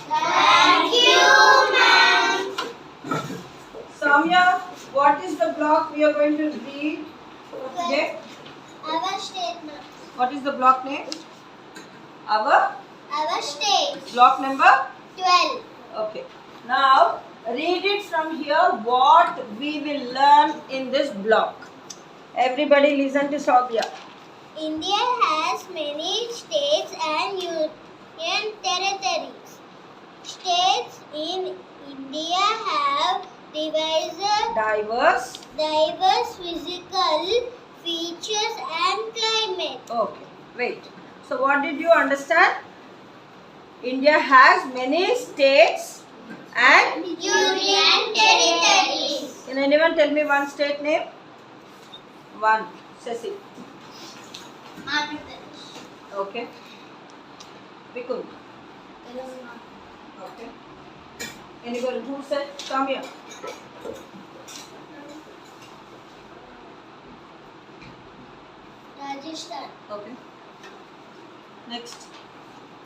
Thank you, ma'am. Soumya, what is the block we are going to read for today? Our state. What is the block name? Our State. block number? 12. Okay. Now read it from here what we will learn in this block. Everybody listen to Soumya. India has many states and union territories. States in India have Diverse. diverse physical features and climate. Okay. Wait. So what did you understand? India has many states and Union territories. can anyone tell me one state name? One. Ceci. Andhra Pradesh. Okay. Vikul. Okay. Anybody who said? Come here. Rajasthan. Okay. Next.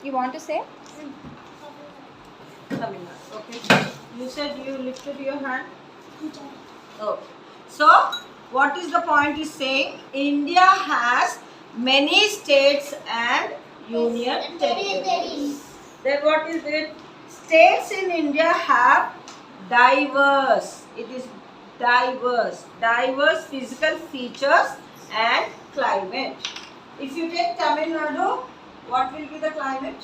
You want to say? Tamil Nadu. Okay. You said you lifted your hand. Oh. So, what is the point is saying? India has many states and union territories. Then what is it? States in India have diverse. It is diverse. Diverse physical features and climate. If you take Tamil Nadu, what will be the climate?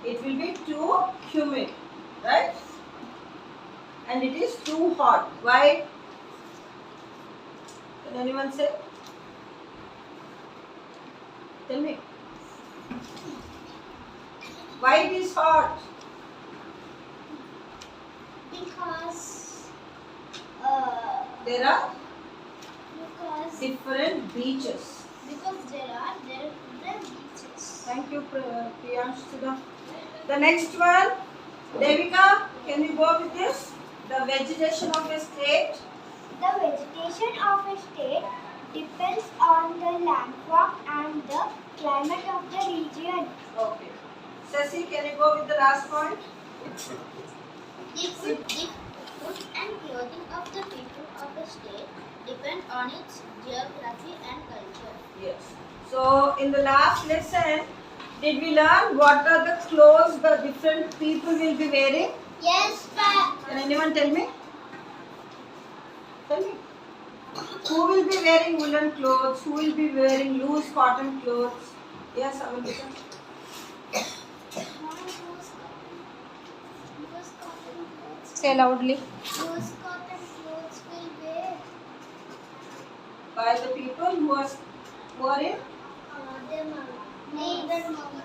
It will be too humid, right? And it is too hot. Why? Can anyone say? Tell me. Why it is hot? Because There are because different beaches. there are beaches. Thank you, Priyansh. Sudha. The next one, Devika, can you go with this? The vegetation of a state. The vegetation of a state depends on the landform and the climate of the region. Okay. Ceci, can you go with the last point? The food and clothing of the people of a state depend on its geography and culture. Yes. So, in the last lesson, did we learn what are the clothes the different people will be wearing? Yes, ma'am. Can anyone tell me? Tell me. Who will be wearing woolen clothes? Who will be wearing loose cotton clothes? Yes, Avalika. Say loudly. Those cotton clothes will wear By the people who are in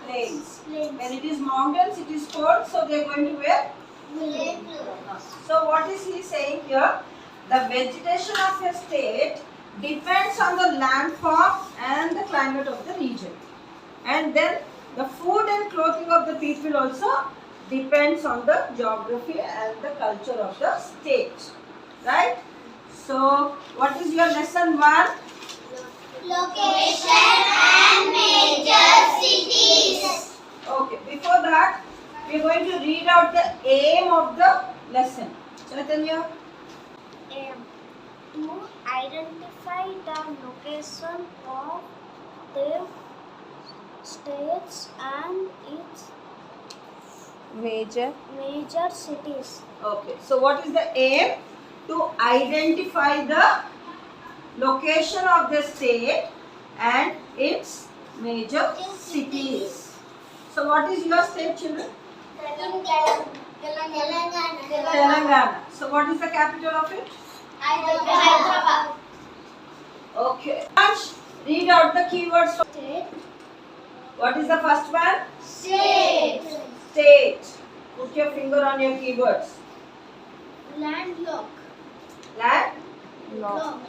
plains. When it is mountains, it is cold, so they are going to wear. Woolen clothes. So what is he saying here? The vegetation of a state depends on the landform and the climate of the region. And then the food and clothing of the people also depends on the geography and the culture of the state. Right? So what is your lesson 1? Location and major cities. Okay, before that, we are going to read out the aim of the lesson. Chaitanya? Aim to identify the location of the states and its Major. major cities. Okay, so what is the aim? To identify the location of the state and its major cities. So what is your state, children? Telangana. So what is the capital of it? Hyderabad. Okay. Ash, read out the keywords. State. What is the first one? State. State. Put your finger on your keywords. Landlocked. Land, Lock.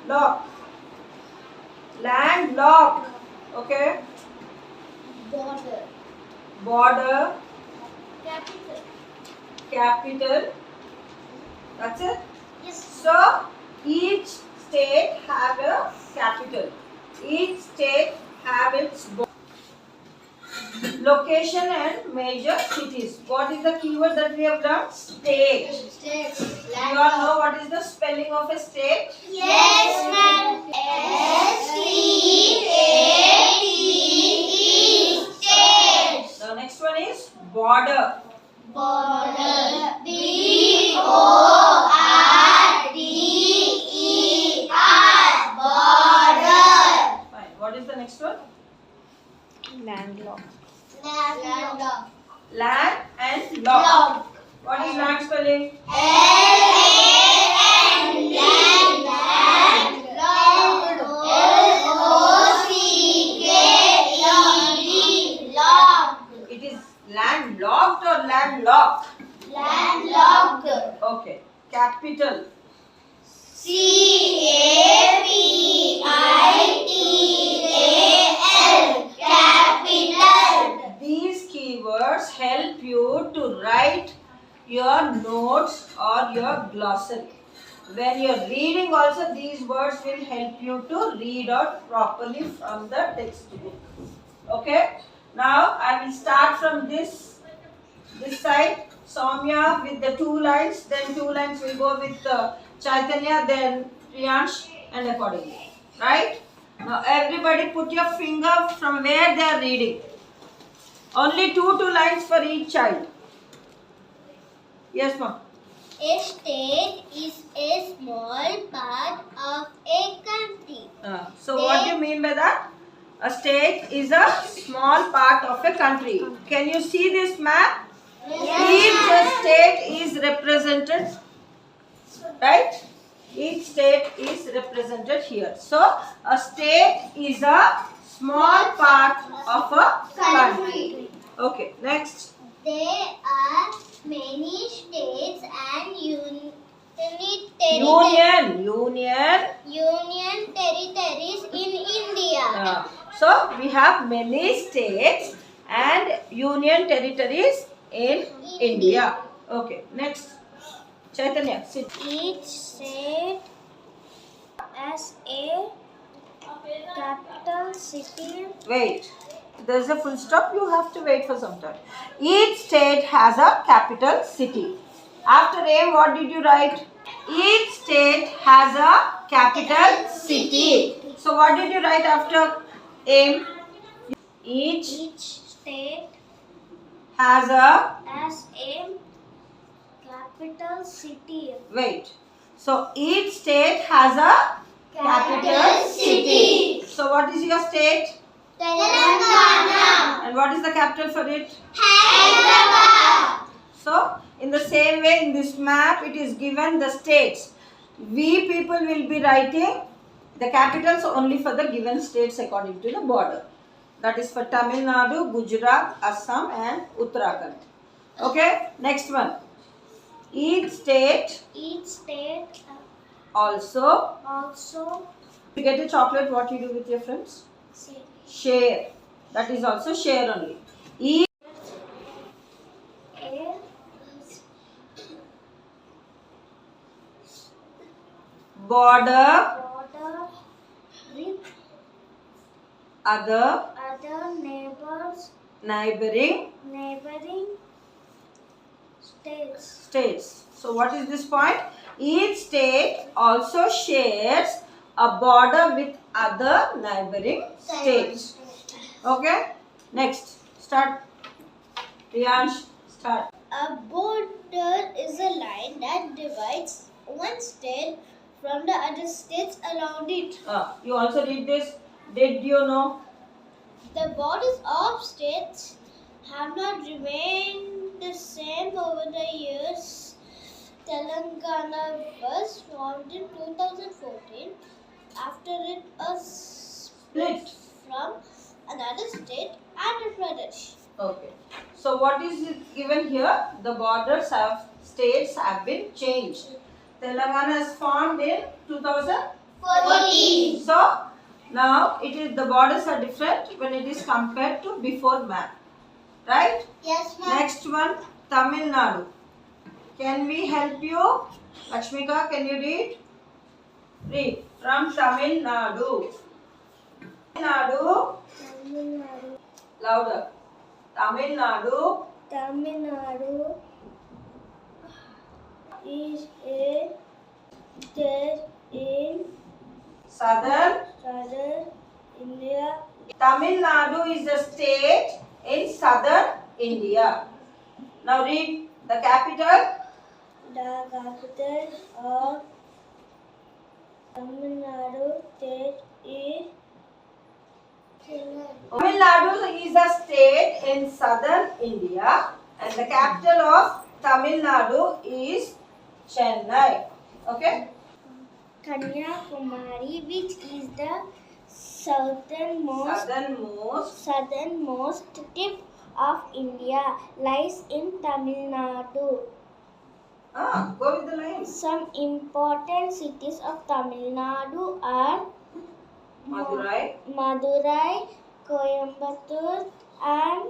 lock. Land, lock. Okay. Border. Border, Capital. capital. That's it. Yes. So each state have a capital. Each state have its location and major cities. What is the keyword that we have done? State. State. You all know what is the spelling of a state? Yes, ma'am. S-T-A-T-E. State. The next one is border. Border. B-O-R-D-E-R. Border. Fine. What is the next one? Landlocked. Landlocked. Land and lock. What is land spelling? L-A-N. Land. L-O-C-K-E-D. Locked. It is landlocked or landlocked? Landlocked. Okay. Capital. C-A-P-I-T-A-L. Capital. These keywords help you to write your notes or your glossary. When you are reading also, these words will help you to read out properly from the textbook. Okay. Now I will start from this side. Soumya with the 2 lines, then 2 lines will go with Chaitanya, then Priyansh, and accordingly. Right? Now everybody put your finger from where they are reading. Only 2 lines for each child. Yes, ma'am. A state is a small part of a country. So what do you mean by that? A state is a small part of a country. Can you see this map? Each state is represented, right? Each state is represented here. So a state is a small part of a country. Okay, next. There are many states and union territories in India. So we have many states and union territories in India. Okay, next. Chaitanya, sit. Each state has a capital city. Wait. There is a full stop. You have to wait for some time. Each state has a capital city. After aim, what did you write? Each state has a capital city. So what did you write after aim? Each State has a capital city. wait. So each state has a capital city. So what is your state? Telangana. And what is the capital for it? Hyderabad. So in the same way, in this map it is given the states. We people will be writing the capitals only for the given states according to the border. That is for Tamil Nadu, Gujarat, Assam and Uttarakhand. Okay, next one. Each state also. You get a chocolate, what you do with your friends? Share. That is also share only. Each border with other neighboring neighboring states. states. So what is this point? Each state also shares a border with other neighboring states. Okay? Next. Start. Priyansh, start. A border is a line that divides one state from the other states around it. You also read this. Did you know? The borders of states have not remained the same over the years. Telangana was formed in 2014 after it was split from another state, Andhra Pradesh. Okay. So what is it given here? The borders of states have been changed. Telangana is formed in 2014. So now it is the borders are different when it is compared to before map. Right? Yes, ma'am. Next one, Tamil Nadu. Can we help you? Lakshmika, can you read? Read. From Tamil Nadu. Tamil Nadu. Louder. Tamil Nadu Tamil Nadu is a state in southern. southern India. Tamil Nadu is a state in southern India. Now read the capital. The capital of Tamil Nadu state is Chennai. Tamil Nadu is a state in southern India and the capital of Tamil Nadu is Chennai. Okay? Kanyakumari, which is the southernmost tip of India, lies in Tamil Nadu. Go with the lines. Some important cities of Tamil Nadu are Madurai, Coimbatore, and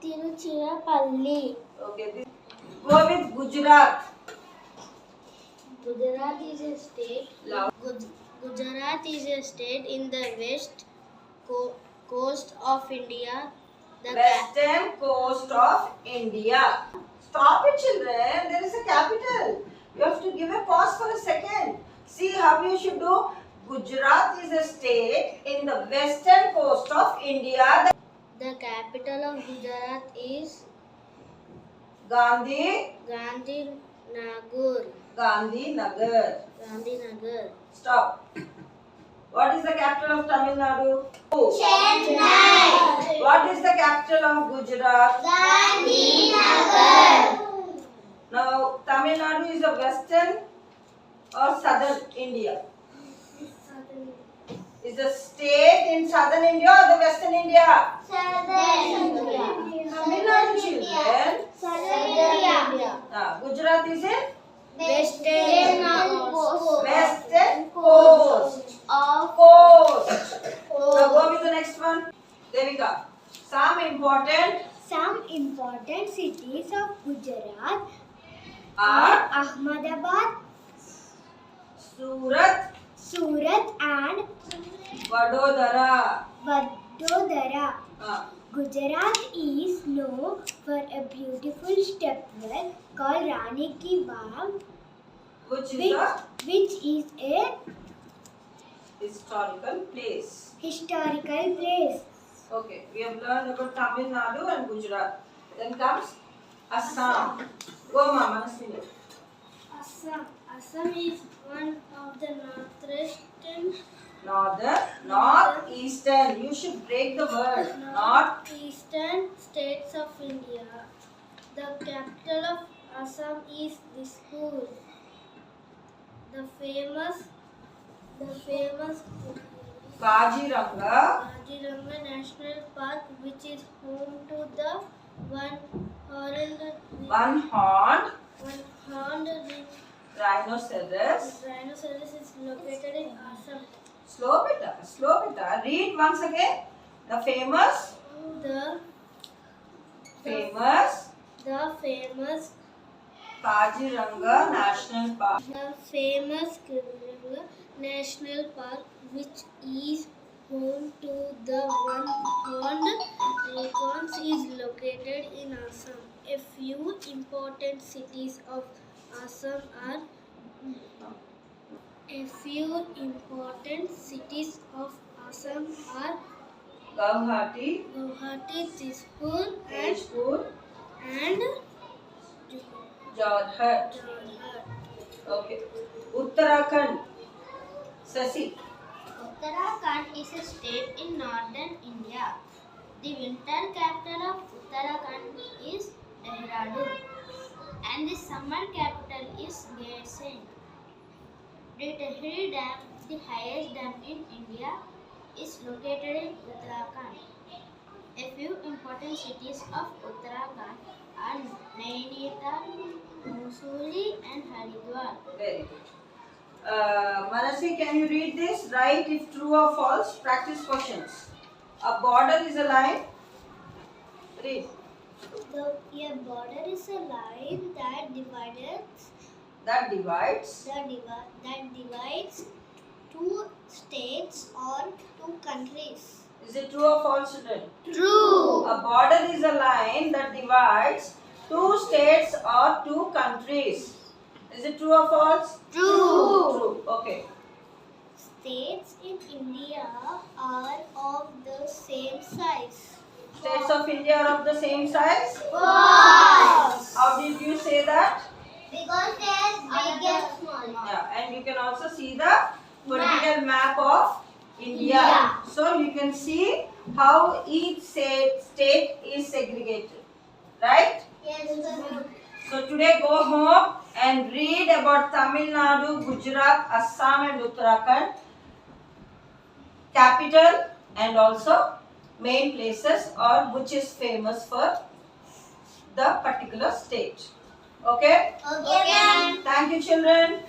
Tiruchirappalli. Okay. Go with Gujarat. Gujarat is a state. Loud. Gujarat is a state in the west coast of India. The Western coast of India. Stop it, children. There is a capital. You have to give a pause for a second. See how you should do. Gujarat is a state in the western coast of India. The capital of Gujarat is Gandhinagar. Gandhinagar. Stop. What is the capital of Tamil Nadu? Chennai. What is the capital of Gujarat? Gandhinagar. Now, Tamil Nadu is a western or southern India? Is the state in southern India or the western India? Southern Tamil Nadu, children. India. Gujarat is in Western coast. of Coast. Now go with the next one. Devika. Some important cities of Gujarat are Ahmedabad, Surat, and Vadodara. Gujarat is known for a beautiful stepwell called Rani Ki Vav, Which is a which is a historical place. historical place. Okay, we have learned about Tamil Nadu and Gujarat. Then comes Assam. Go, Mama. Assam is one of the Northeastern. You should break the word. northeastern states of India. The capital of Assam is Dispur. The famous Kaziranga. Kaziranga National Park, which is home to the one-horned Rhinoceros. rhinoceros is located in Assam. Slow beta. Read once again. The famous Kaziranga National Park. The famous Kaziranga National Park, which is home to the one-horned raccoons, is located in Assam. A few important cities of Assam are Guwahati, Dispur, Tezpur, and Jorhat. Okay. Uttarakhand. Sasi. Uttarakhand is a state in northern India. The winter capital of Uttarakhand is Dehradun, and the summer capital is Gaitsan. The Tehri Dam, the highest dam in India, is located in Uttarakhand. A few important cities of Uttarakhand are Nainital, Mussoorie, and Haridwar. Very good. Manasi, can you read this? Write if true or false. Practice questions. A border is a line. Read. A border is a line that divides two states or two countries. Is it true or false, children? True. A border is a line that divides two states or two countries. Is it true or false? True. True. Okay. States in India are of the same size. States of India are of the same size? False. How did you say that? Because they are big and small. Yeah, and you can also see the political map of India. Yeah. So you can see how each state is segregated. Right? Yes. So today go home and read about Tamil Nadu, Gujarat, Assam and Uttarakhand, capital and also main places or which is famous for the particular state. Okay? Okay. Thank you, children.